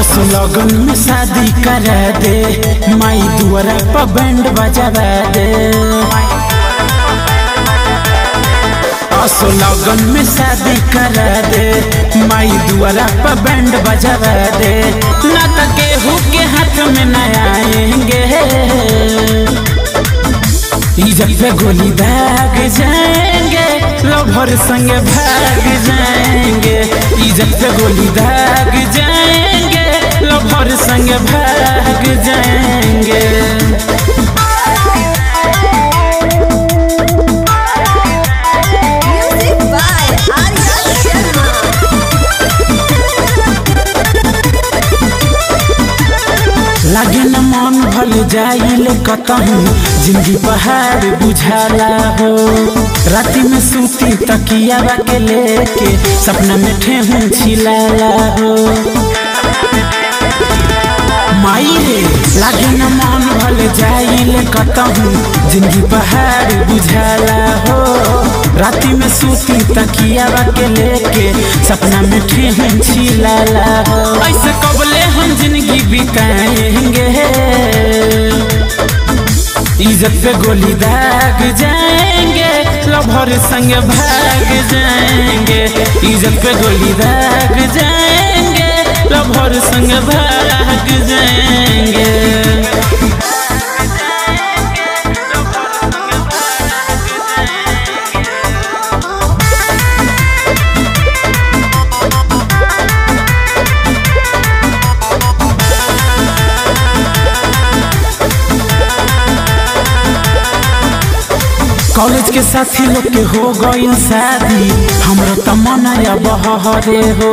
असो लगन में शादी करा दे, माई दुआरा पर बैंड बजावा दे। असो लगन में शादी करा दे, माई दुआरा पर बैंड बजावा दे। ना तो केहू के हाथ में न आएंगे, इज्जत पे गोली दाग जाएंगे, लवर संग भाग जाएंगे। इज्जत पे गोली दाग जाएंगे, लवर संग भाग जाएंगे। लागे न मन भल जाइल कतहूँ, जिंदगी पहाड़ बुझाला हो। राती में सूती तकिया के लेके, सपना में ठेहूँ छिलाला हो। माई रे लागे न मन भल जाइल कतहूँ, जिंदगी पहाड़ बुझाला हो। राती में सूती तकिया के लेके, सपना में ठेहूँ छिलाला हो। ऐसे कबले हम जिंदगी बिताएंगे, इज्जत पे गोली दाग जाएंगे, लवर संग भाग जाएंगे। इज्जत पे गोली दाग जाएंगे, लवर संग भाग जाएंगे। कॉलेज के साथी लोग के हो गई शादी, हमरो तमन्ना बहरे हो।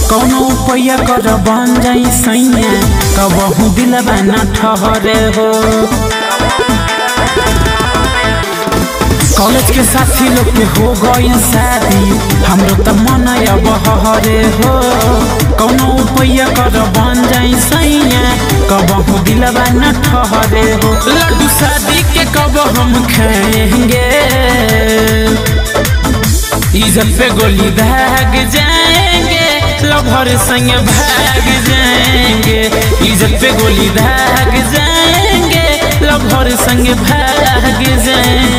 कौनो उपाय कर बन जाई सैया, कबहू दिलवा न ठहरे हो। कॉलेज के साथी लोग के हो गई शादी, हमरो तमन्ना बहरे हो। कौनो उपाय कर बन जाई सैया, कबहू दिलवा न ठहरे हो। लड्डू शादी के कब हम खाएंगे, इज्जत पे गोली दाग जाएंगे, लवर संग भाग जाएंगे। इज्जत पे गोली दाग जाएंगे, लवर संग भाग जाएंगे।